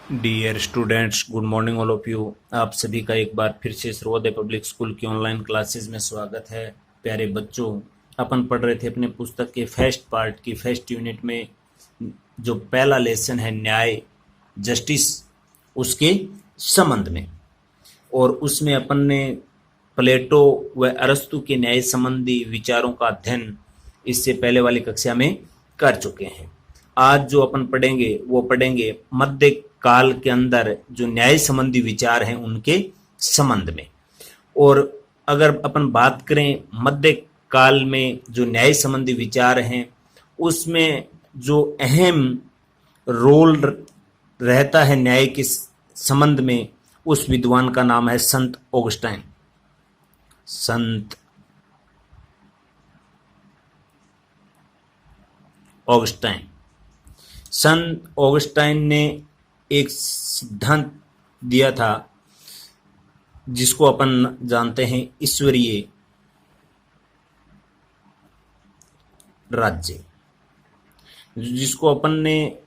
Dear students, good morning all of you. आप सभी का एक बार फिर से सर्वोदय पब्लिक स्कूल की ऑनलाइन क्लासेस में स्वागत है। प्यारे बच्चों, अपन पढ़ रहे थे अपने पुस्तक के फर्स्ट पार्ट की फर्स्ट यूनिट में जो पहला लेसन है न्याय जस्टिस, उसके संबंध में। और उसमें अपन ने प्लेटो व अरस्तु के न्याय संबंधी विचारों का अध्ययन इससे पहले वाली कक्षा में कर चुके हैं। आज जो अपन पढ़ेंगे वो पढ़ेंगे मध्य काल के अंदर जो न्याय संबंधी विचार हैं उनके संबंध में। और अगर अपन बात करें मध्य काल में जो न्याय संबंधी विचार हैं उसमें जो अहम रोल रहता है न्याय के संबंध में, उस विद्वान का नाम है संत ऑगस्टाइन। संत ऑगस्टाइन संत ऑगस्टाइन ने एक सिद्धांत दिया था जिसको अपन जानते हैं ईश्वरीय राज्य, जिसको अपन ने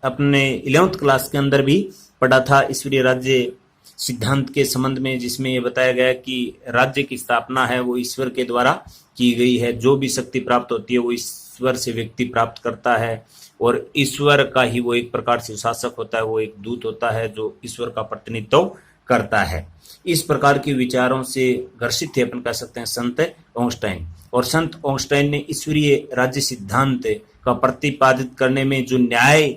अपने 11th क्लास के अंदर भी पढ़ा था। ईश्वरीय राज्य सिद्धांत के संबंध में, जिसमें यह बताया गया कि राज्य की स्थापना है वो ईश्वर के द्वारा की गई है। जो भी शक्ति प्राप्त होती है वो ईश्वर से व्यक्ति प्राप्त करता है और ईश्वर का ही वो एक प्रकार से शासक होता है, वो एक दूत होता है जो ईश्वर का प्रतिनिधित्व करता है। इस प्रकार के विचारों से घर्षित थे अपन कह सकते हैं संत ऑगस्टाइन। और संत ऑगस्टाइन ने ईश्वरीय राज्य सिद्धांत का प्रतिपादित करने में जो न्याय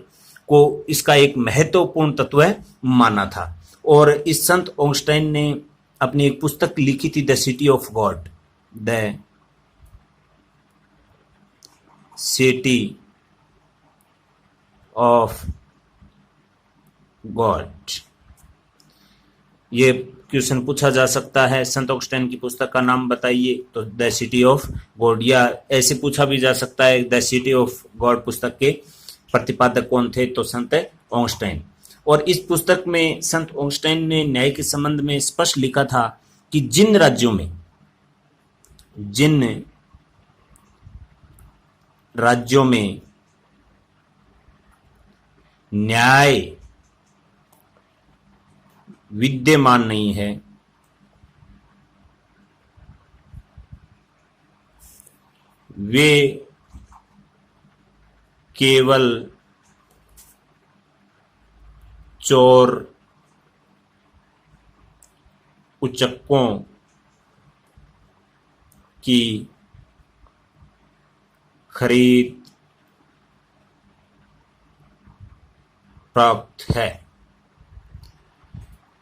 को इसका एक महत्वपूर्ण तत्व माना था। और इस संत ऑगस्टाइन ने अपनी एक पुस्तक लिखी थी, the city of God, the city of God. ये क्वेश्चन पूछा जा सकता है, संत ऑगस्टाइन की पुस्तक का नाम बताइए, तो द सिटी ऑफ गॉड। या ऐसे पूछा भी जा सकता है द सिटी ऑफ गॉड पुस्तक के प्रतिपादक कौन थे, तो संत ऑगस्टाइन। और इस पुस्तक में संत ऑगस्टाइन ने न्याय के संबंध में स्पष्ट लिखा था कि जिन राज्यों में न्याय विद्यमान नहीं है वे केवल चोर उचक्कों की खरीद प्राप्त है।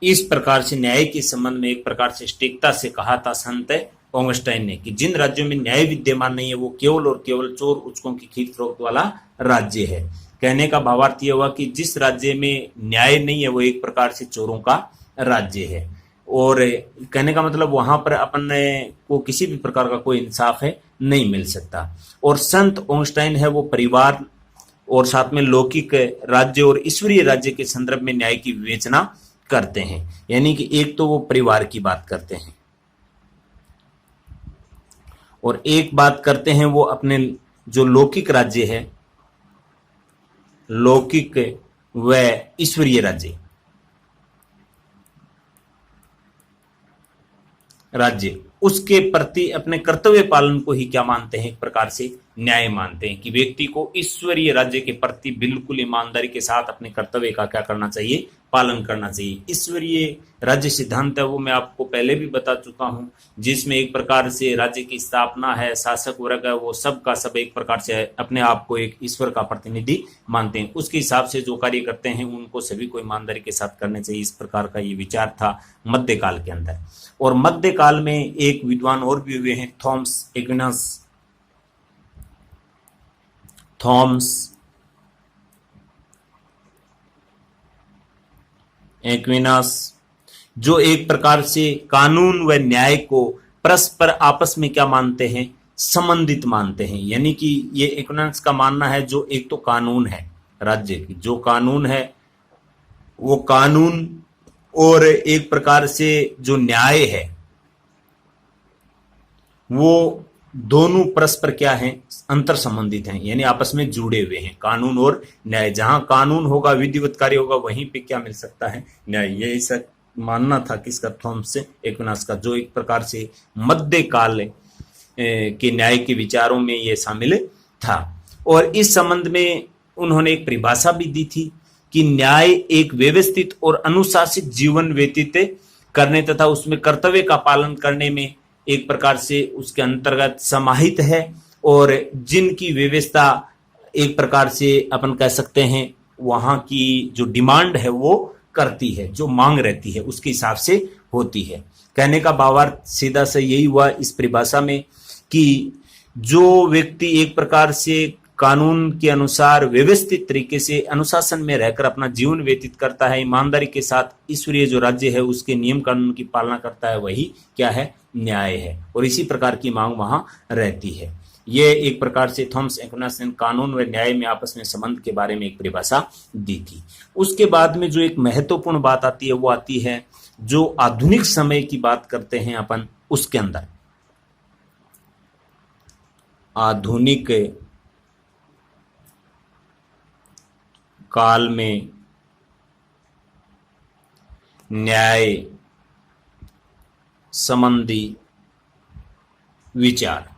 इस प्रकार से न्याय के संबंध में एक प्रकार से सटीकता से कहा था संत ऑगस्टाइन ने कि जिन राज्यों में न्याय विद्यमान नहीं है वो केवल और केवल चोर उचकों की खरीद फरोख्त वाला राज्य है। कहने का भावार्थ यह हुआ कि जिस राज्य में न्याय नहीं है वो एक प्रकार से चोरों का राज्य है। और कहने का मतलब वहां पर अपन को किसी भी प्रकार का कोई इंसाफ है नहीं मिल सकता। और संत ऑगस्टाइन है वो परिवार और साथ में लौकिक राज्य और ईश्वरीय राज्य के संदर्भ में न्याय की विवेचना करते हैं। यानी कि एक तो वो परिवार की बात करते हैं और एक बात करते हैं वो अपने जो लौकिक राज्य है, लौकिक व ईश्वरीय राज्य उसके प्रति अपने कर्तव्य पालन को ही क्या मानते हैं, एक प्रकार से न्याय मानते हैं कि व्यक्ति को ईश्वरीय राज्य के प्रति बिल्कुल ईमानदारी के साथ अपने कर्तव्य का क्या करना चाहिए, पालन करना चाहिए। ईश्वरीय राज्य सिद्धांत है वो मैं आपको पहले भी बता चुका हूं, जिसमें एक प्रकार से राज्य की स्थापना है, शासक वर्ग है वो सब का सब एक प्रकार से अपने आप को एक ईश्वर का प्रतिनिधि मानते हैं। उसके हिसाब से जो कार्य करते हैं उनको सभी को ईमानदारी के साथ करने चाहिए। इस प्रकार का ये विचार था मध्यकाल के अंदर। और मध्यकाल में एक विद्वान और भी हुए हैं, थॉमस एक्विनास, जो एक प्रकार से कानून व न्याय को परस्पर आपस में क्या मानते हैं, संबंधित मानते हैं। यानी कि ये एक्विनास का मानना है जो एक तो कानून है राज्य की, जो कानून है वो कानून और एक प्रकार से जो न्याय है वो दोनों परस्पर क्या हैं, अंतर संबंधित हैं, यानी आपस में जुड़े हुए हैं, कानून और न्याय। जहां कानून होगा, विधिवत कार्य होगा, वहीं पे क्या मिल सकता है, न्याय। ये ऐसा मानना था किसका, थॉमस एक्विनास का, जो एक प्रकार से मध्यकाल के न्याय के विचारों में ये शामिल था। और इस संबंध में उन्होंने एक परिभाषा भी दी थी कि न्याय एक व्यवस्थित और अनुशासित जीवन व्यतीत करने तथा उसमें कर्तव्य का पालन करने में एक प्रकार से उसके अंतर्गत समाहित है, और जिनकी व्यवस्था एक प्रकार से अपन कह सकते हैं वहां की जो डिमांड है वो करती है, जो मांग रहती है उसके हिसाब से होती है। कहने का भावार्थ सीधा से यही हुआ इस परिभाषा में कि जो व्यक्ति एक प्रकार से कानून के अनुसार व्यवस्थित तरीके से अनुशासन में रहकर अपना जीवन व्यतीत करता है, ईमानदारी के साथ ईश्वरीय जो राज्य है उसके नियम कानून की पालना करता है, वही क्या है, न्याय है। और इसी प्रकार की मांग वहां रहती है। ये एक प्रकार से थॉमस एक्विनास ने कानून व न्याय में आपस में संबंध के बारे में एक परिभाषा दी थी। उसके बाद में जो एक महत्वपूर्ण बात आती है वो आती है जो आधुनिक समय की बात करते हैं अपन, उसके अंदर आधुनिक काल में न्याय संबंधी विचार।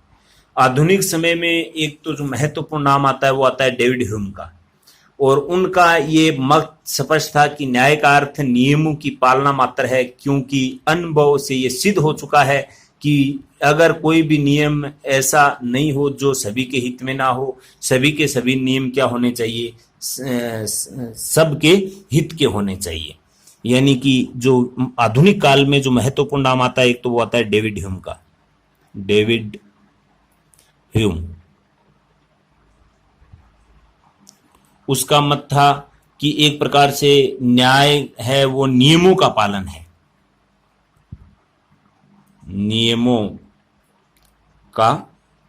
आधुनिक समय में एक तो जो महत्वपूर्ण नाम आता है वो आता है डेविड ह्यूम का, और उनका ये मत स्पष्ट था कि न्याय का अर्थ नियमों की पालना मात्र है, क्योंकि अनुभव से ये सिद्ध हो चुका है कि अगर कोई भी नियम ऐसा नहीं हो जो सभी के हित में ना हो, सभी के सभी नियम क्या होने चाहिए, सबके हित के होने चाहिए। यानी कि जो आधुनिक काल में जो महत्वपूर्ण नाम आता है एक तो वो आता है डेविड ह्यूम का, डेविड ह्यूम। उसका मत था कि एक प्रकार से न्याय है वो नियमों का पालन है, नियमों का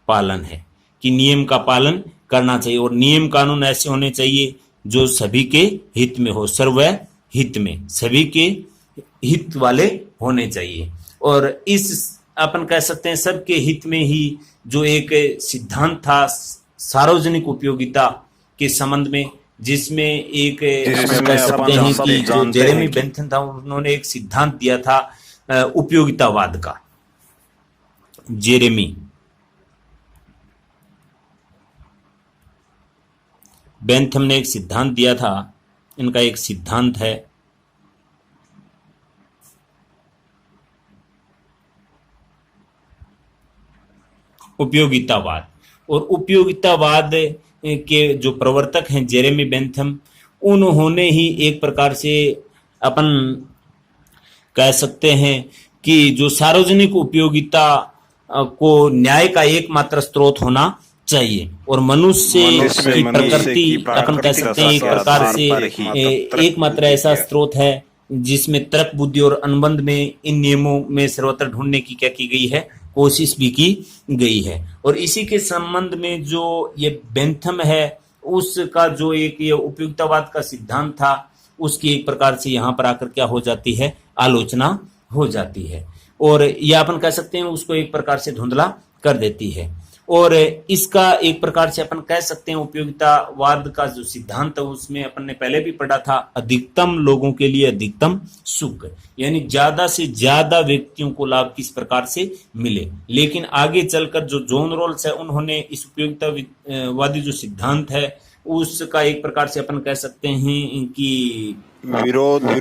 पालन है, कि नियम का पालन करना चाहिए और नियम कानून ऐसे होने चाहिए जो सभी के हित में हो, सर्व हित में, सभी के हित वाले होने चाहिए। और इस अपन कह सकते हैं सबके हित में ही जो एक सिद्धांत था सार्वजनिक उपयोगिता के संबंध में, जिसमें एक अपन कह सकते हैं कि जो जेरेमी बेंथम था उन्होंने एक सिद्धांत दिया था उपयोगितावाद का। जेरेमी बेंथम ने एक सिद्धांत दिया था, इनका एक सिद्धांत है उपयोगितावाद। और उपयोगितावाद के जो प्रवर्तक हैं जेरेमी बेंथम, उन्होंने ही एक प्रकार से अपन कह सकते हैं कि जो सार्वजनिक उपयोगिता को न्याय का एकमात्र स्रोत होना चाहिए, और मनुष्य की प्रकृति अपन कह सकते हैं एक प्रकार से एकमात्र ऐसा स्रोत है जिसमें तर्क बुद्धि और अनुबंध में इन नियमों में सर्वत्र ढूंढने की क्या की गई है, कोशिश भी की गई है। और इसी के संबंध में जो ये बेंथम है उसका जो एक ये उपयुक्तवाद का सिद्धांत था उसकी एक प्रकार से यहाँ पर आकर क्या हो जाती है, आलोचना हो जाती है, और यह अपन कह सकते हैं उसको एक प्रकार से धुंधला कर देती है। और इसका एक प्रकार से अपन कह सकते हैं उपयोगितावाद का जो सिद्धांत है उसमें अपन ने पहले भी पढ़ा था, अधिकतम लोगों के लिए अधिकतम सुख, यानी ज्यादा से ज्यादा व्यक्तियों को लाभ किस प्रकार से मिले। लेकिन आगे चलकर जो जॉन रॉल्स है उन्होंने इस उपयोगितावादी जो सिद्धांत है उसका एक प्रकार से अपन कह सकते हैं कि विरोध भी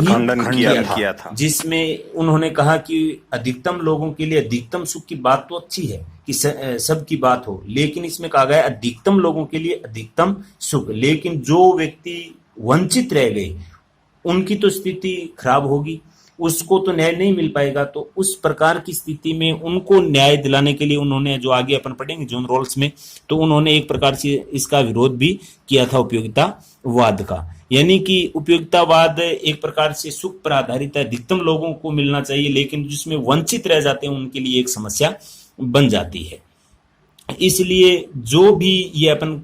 खंडन किया था, जिसमें उन्होंने कहा कि अधिकतम लोगों के लिए अधिकतम सुख की बात तो अच्छी है कि सबकी बात हो, लेकिन इसमें कहा गया अधिकतम लोगों के लिए अधिकतम सुख, लेकिन जो व्यक्ति वंचित रह गए उनकी तो स्थिति खराब होगी, उसको तो न्याय नहीं मिल पाएगा। तो उस प्रकार की स्थिति में उनको न्याय दिलाने के लिए उन्होंने, जो आगे अपन पढ़ेंगे जॉन रॉल्स में, तो उन्होंने एक प्रकार से इसका विरोध भी किया था उपयोगितावाद का। यानी कि उपयोगितावाद एक प्रकार से सुख पर आधारित है, अधिकतम लोगों को मिलना चाहिए, लेकिन जिसमें वंचित रह जाते हैं उनके लिए एक समस्या बन जाती है। इसलिए जो भी ये अपन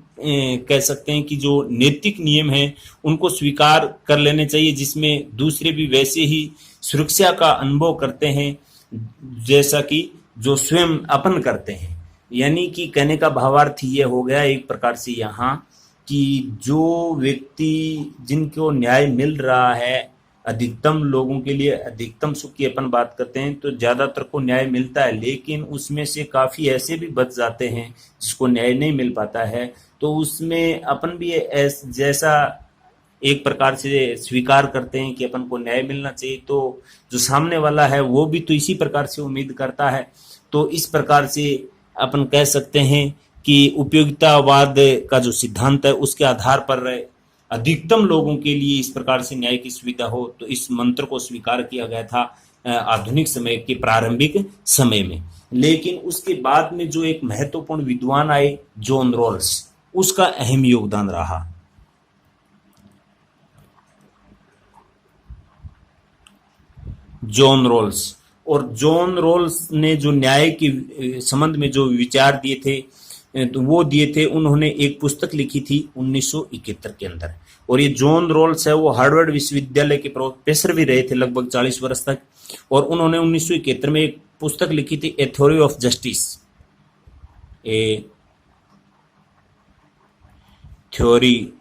कह सकते हैं कि जो नैतिक नियम है उनको स्वीकार कर लेने चाहिए, जिसमें दूसरे भी वैसे ही सुरक्षा का अनुभव करते हैं जैसा कि जो स्वयं अपन करते हैं। यानी कि कहने का भावार्थ ये हो गया एक प्रकार से यहाँ कि जो व्यक्ति जिनको न्याय मिल रहा है, अधिकतम लोगों के लिए अधिकतम सुख की अपन बात करते हैं तो ज्यादातर को न्याय मिलता है, लेकिन उसमें से काफी ऐसे भी बच जाते हैं जिसको न्याय नहीं मिल पाता है। तो उसमें अपन भी जैसा एक प्रकार से स्वीकार करते हैं कि अपन को न्याय मिलना चाहिए, तो जो सामने वाला है वो भी तो इसी प्रकार से उम्मीद करता है। तो इस प्रकार से अपन कह सकते हैं कि उपयोगितावाद का जो सिद्धांत है उसके आधार पर अधिकतम लोगों के लिए इस प्रकार से न्याय की सुविधा हो, तो इस मंत्र को स्वीकार किया गया था आधुनिक समय के प्रारंभिक समय में। लेकिन उसके बाद में जो एक महत्वपूर्ण विद्वान आए, जॉन रॉल्स, उसका अहम योगदान रहा। जॉन रॉल्स, और जॉन रॉल्स ने जो न्याय के संबंध में जो विचार दिए थे तो वो दिए थे, उन्होंने एक पुस्तक लिखी थी 1971 के अंदर। और ये जॉन रॉल्स है वो हार्वर्ड विश्वविद्यालय के प्रोफेसर भी रहे थे लगभग 40 वर्ष तक। और उन्होंने 1971 में एक पुस्तक लिखी थी ए theory of justice, A theory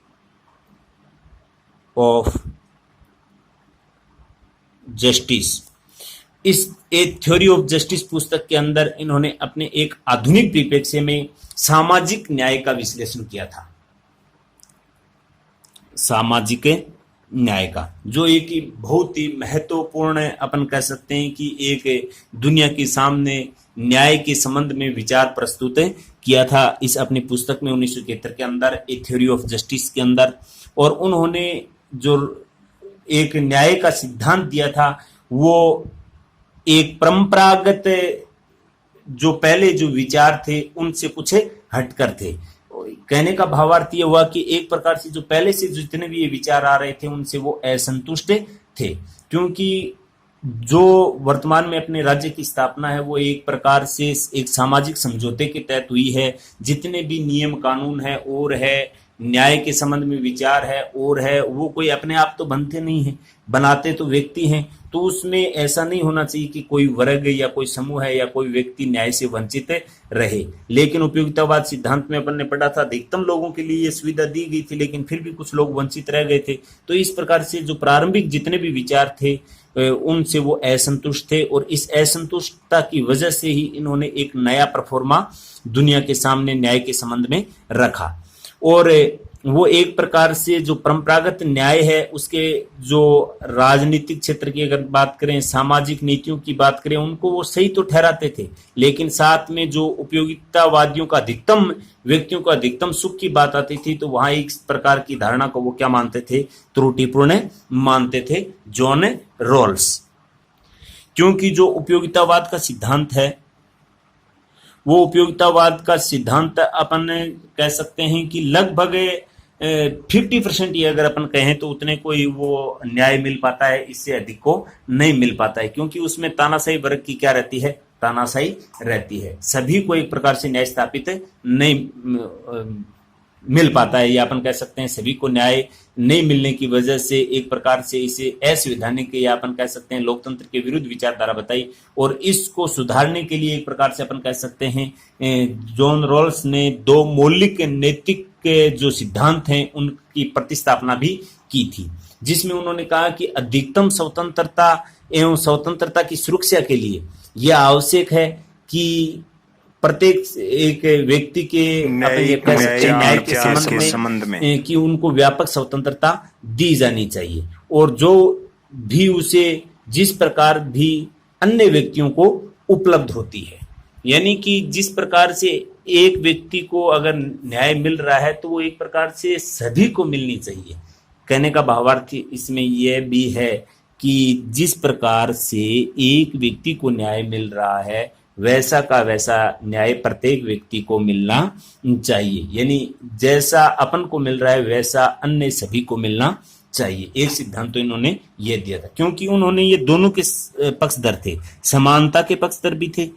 of justice. इस एक थ्योरी ऑफ जस्टिस पुस्तक के अंदर इन्होंने अपने एक आधुनिक परिप्रेक्ष्य में सामाजिक न्याय का विश्लेषण किया था। सामाजिक न्याय का जो एक बहुत ही महत्वपूर्ण अपन कह सकते हैं कि एक दुनिया के सामने न्याय के संबंध में विचार प्रस्तुत किया था इस अपनी पुस्तक में 1971 के अंदर, ए थ्योरी ऑफ जस्टिस के अंदर। और उन्होंने जो एक न्याय का सिद्धांत दिया था वो एक परंपरागत जो पहले जो विचार थे उनसे कुछ हटकर थे। कहने का भावार्थ ये हुआ कि एक प्रकार से जो पहले से जितने भी ये विचार आ रहे थे उनसे वो असंतुष्ट थे, क्योंकि जो वर्तमान में अपने राज्य की स्थापना है वो एक प्रकार से एक सामाजिक समझौते के तहत हुई है। जितने भी नियम कानून है और है, न्याय के संबंध में विचार है और है, वो कोई अपने आप तो बनते नहीं है, बनाते तो व्यक्ति हैं। तो उसमें ऐसा नहीं होना चाहिए कि कोई वर्ग या कोई समूह है या कोई व्यक्ति न्याय से वंचित रहे। लेकिन उपयोगितावाद सिद्धांत में अपन ने पढ़ा था अधिकतम लोगों के लिए ये सुविधा दी गई थी, लेकिन फिर भी कुछ लोग वंचित रह गए थे। तो इस प्रकार से जो प्रारंभिक जितने भी विचार थे उनसे वो असंतुष्ट थे, और इस असंतुष्टता की वजह से ही इन्होंने एक नया परफॉर्मा दुनिया के सामने न्याय के संबंध में रखा। और वो एक प्रकार से जो परंपरागत न्याय है उसके जो राजनीतिक क्षेत्र की अगर बात करें, सामाजिक नीतियों की बात करें, उनको वो सही तो ठहराते थे, लेकिन साथ में जो उपयोगितावादियों का अधिकतम व्यक्तियों का अधिकतम सुख की बात आती थी तो वहां एक प्रकार की धारणा को वो क्या मानते थे, त्रुटिपूर्ण मानते थे जॉन रॉल्स। क्योंकि जो उपयोगितावाद का सिद्धांत है वो उपयोगितावाद का सिद्धांत अपन कह सकते हैं कि लगभग 50% ये अगर अपन कहें तो उतने कोई वो न्याय मिल पाता है, इससे अधिक को नहीं मिल पाता है। क्योंकि उसमें तानाशाही वर्ग की क्या रहती है, तानाशाही रहती है, सभी को एक प्रकार से न्याय स्थापित नहीं मिल पाता है, या अपन कह सकते हैं सभी को न्याय नहीं मिलने की वजह से एक प्रकार से इसे असंवैधानिक या अपन कह सकते हैं लोकतंत्र के विरुद्ध विचारधारा बताई। और इसको सुधारने के लिए एक प्रकार से अपन कह सकते हैं जॉन रॉल्स ने दो मौलिक नैतिक जो सिद्धांत हैं उनकी प्रतिस्थापना भी की थी, जिसमें उन्होंने कहा कि अधिकतम स्वतंत्रता एवं स्वतंत्रता की सुरक्षा के लिए यह आवश्यक है कि प्रत्येक एक व्यक्ति के न्याय के संबंध में कि उनको व्यापक स्वतंत्रता दी जानी चाहिए, और जो भी उसे जिस प्रकार भी अन्य व्यक्तियों को उपलब्ध होती है। यानी कि जिस प्रकार से एक व्यक्ति को अगर न्याय मिल रहा है तो वो एक प्रकार से सभी को मिलनी चाहिए। कहने का भावार्थ इसमें यह भी है कि जिस प्रकार से एक व्यक्ति को न्याय मिल रहा है वैसा का वैसा न्याय प्रत्येक व्यक्ति को मिलना चाहिए। यानी जैसा अपन को मिल रहा है वैसा अन्य सभी को मिलना चाहिए। एक सिद्धांत तो इन्होंने ये दिया था, क्योंकि उन्होंने ये दोनों के पक्षधर थे, समानता के पक्षधर भी थे,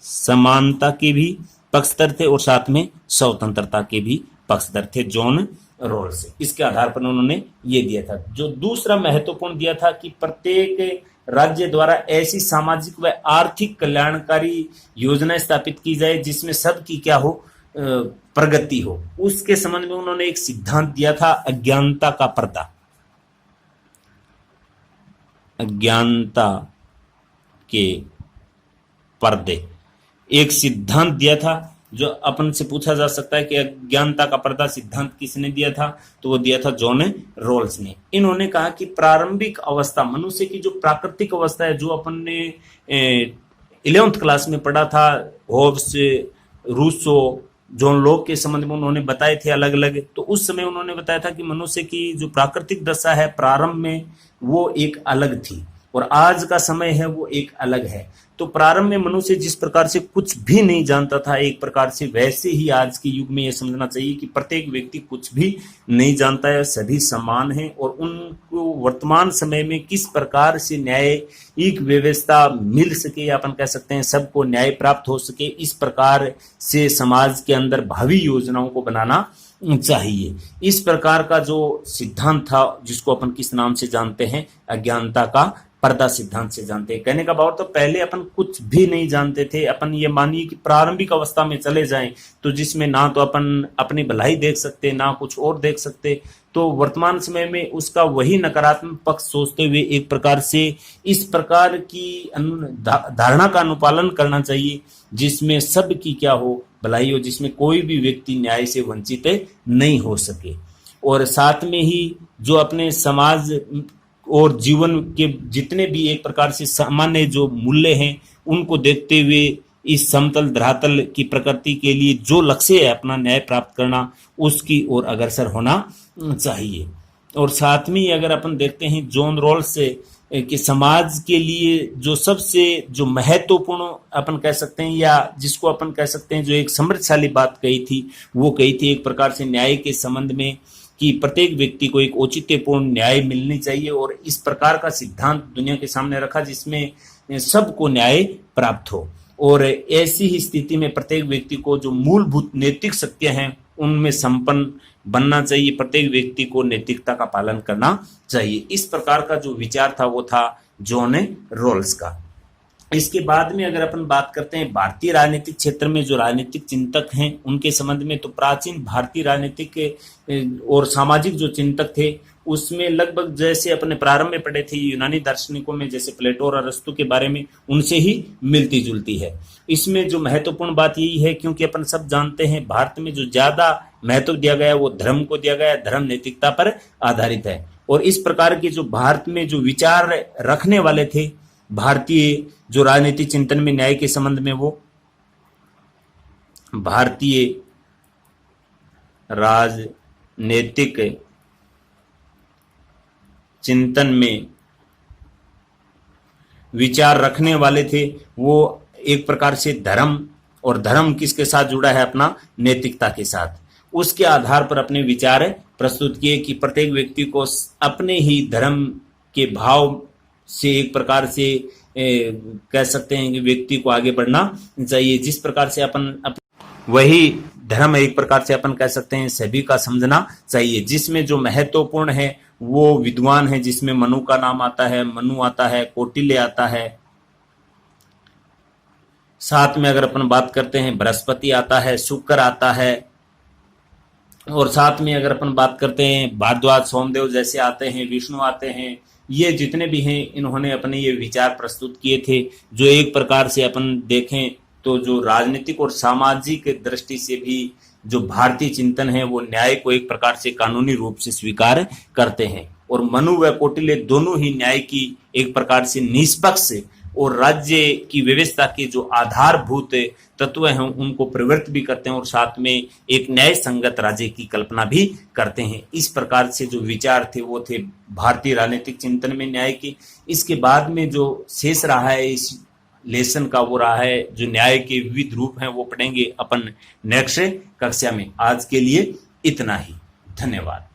समानता के भी पक्षधर थे और साथ में स्वतंत्रता के भी पक्षधर थे जॉन रॉल्स। इसके आधार पर उन्होंने ये दिया था। जो दूसरा महत्वपूर्ण दिया था कि प्रत्येक राज्य द्वारा ऐसी सामाजिक व आर्थिक कल्याणकारी योजनाएं स्थापित की जाए जिसमें सबकी क्या हो, प्रगति हो। उसके संबंध में उन्होंने एक सिद्धांत दिया था, अज्ञानता का पर्दा। अज्ञानता के पर्दे एक सिद्धांत दिया था, जो अपन से पूछा जा सकता है कि अज्ञानता का पर्दा सिद्धांत किसने दिया था, तो वो दिया था जॉन रॉल्स ने। इन्होंने कहा कि प्रारंभिक अवस्था मनुष्य की जो प्राकृतिक अवस्था है, जो अपन ने 11th क्लास में पढ़ा था, होब्स, रूसो, जॉन लॉक के संबंध में उन्होंने बताए थे अलग अलग। तो उस समय उन्होंने बताया था कि मनुष्य की जो प्राकृतिक दशा है प्रारंभ में, वो एक अलग थी और आज का समय है वो एक अलग है। तो प्रारंभ में मनुष्य जिस प्रकार से कुछ भी नहीं जानता था एक प्रकार से, वैसे ही आज के युग में यह समझना चाहिए कि प्रत्येक व्यक्ति कुछ भी नहीं जानता है, सभी समान हैं और उनको वर्तमान समय में किस प्रकार से न्यायिक व्यवस्था मिल सके, या अपन कह सकते हैं सबको न्याय प्राप्त हो सके, इस प्रकार से समाज के अंदर भावी योजनाओं को बनाना चाहिए। इस प्रकार का जो सिद्धांत था, जिसको अपन किस नाम से जानते हैं, अज्ञानता का पर्दा सिद्धांत से जानते हैं। कहने का भाव तो पहले अपन कुछ भी नहीं जानते थे। अपन ये मानिए कि प्रारंभिक अवस्था में चले जाएं तो जिसमें ना तो अपन अपनी भलाई देख सकते, ना कुछ और देख सकते, तो वर्तमान समय में उसका वही नकारात्मक पक्ष सोचते हुए एक प्रकार से इस प्रकार की धारणा का अनुपालन करना चाहिए जिसमें सबकी क्या हो, भलाई हो, जिसमें कोई भी व्यक्ति न्याय से वंचित नहीं हो सके। और साथ में ही जो अपने समाज और जीवन के जितने भी एक प्रकार से सामान्य जो मूल्य हैं उनको देखते हुए इस समतल धरातल की प्रकृति के लिए जो लक्ष्य है अपना न्याय प्राप्त करना, उसकी ओर अग्रसर होना चाहिए। और साथ में अगर अपन देखते हैं जॉन रॉल्स से कि समाज के लिए जो सबसे जो महत्वपूर्ण अपन कह सकते हैं, या जिसको अपन कह सकते हैं जो एक समृद्धशाली बात कही थी, वो कही थी एक प्रकार से न्याय के संबंध में कि प्रत्येक व्यक्ति को एक औचित्यपूर्ण न्याय मिलनी चाहिए। और इस प्रकार का सिद्धांत दुनिया के सामने रखा जिसमें सबको न्याय प्राप्त हो। और ऐसी ही स्थिति में प्रत्येक व्यक्ति को जो मूलभूत नैतिक सत्य हैं उनमें संपन्न बनना चाहिए, प्रत्येक व्यक्ति को नैतिकता का पालन करना चाहिए। इस प्रकार का जो विचार था वो था जॉन रॉल्स का। इसके बाद में अगर अपन बात करते हैं भारतीय राजनीतिक क्षेत्र में जो राजनीतिक चिंतक हैं उनके संबंध में, तो प्राचीन भारतीय राजनीतिक और सामाजिक जो चिंतक थे उसमें लगभग जैसे अपने प्रारंभ में पढ़े थे यूनानी दार्शनिकों में, जैसे प्लेटो और अरस्तु के बारे में, उनसे ही मिलती जुलती है। इसमें जो महत्वपूर्ण बात यही है, क्योंकि अपन सब जानते हैं भारत में जो ज्यादा महत्व दिया गया वो धर्म को दिया गया, धर्म नैतिकता पर आधारित है। और इस प्रकार के जो भारत में जो विचार रखने वाले थे भारतीय जो राजनीतिक चिंतन में न्याय के संबंध में, वो भारतीय राजनीतिक चिंतन में विचार रखने वाले थे, वो एक प्रकार से धर्म, और धर्म किसके साथ जुड़ा है, अपना नैतिकता के साथ। उसके आधार पर अपने विचार प्रस्तुत किए कि प्रत्येक व्यक्ति को अपने ही धर्म के भाव से एक प्रकार से कह सकते हैं कि व्यक्ति को आगे बढ़ना चाहिए। जिस प्रकार से अपन वही धर्म एक प्रकार से अपन कह सकते हैं सभी का समझना चाहिए, जिसमें जो महत्वपूर्ण है वो विद्वान है, जिसमें मनु का नाम आता है, मनु आता है, कौटिल्य आता है, साथ में अगर अपन बात करते हैं बृहस्पति आता है, शुक्र आता है, और साथ में अगर अपन बात करते हैं भारद्वाज, सोमदेव जैसे आते हैं, विष्णु आते हैं। ये जितने भी हैं इन्होंने अपने ये विचार प्रस्तुत किए थे, जो एक प्रकार से अपन देखें तो जो राजनीतिक और सामाजिक दृष्टि से भी जो भारतीय चिंतन है वो न्याय को एक प्रकार से कानूनी रूप से स्वीकार करते हैं। और मनु व कौटिल्य दोनों ही न्याय की एक प्रकार से निष्पक्ष और राज्य की व्यवस्था के जो आधारभूत तत्व हैं उनको प्रवृत्त भी करते हैं, और साथ में एक न्याय संगत राज्य की कल्पना भी करते हैं। इस प्रकार से जो विचार थे वो थे भारतीय राजनीतिक चिंतन में न्याय की। इसके बाद में जो शेष रहा है इस लेसन का, वो रहा है जो न्याय के विविध रूप हैं, वो पढ़ेंगे अपन नेक्स्ट कक्षा में। आज के लिए इतना ही, धन्यवाद।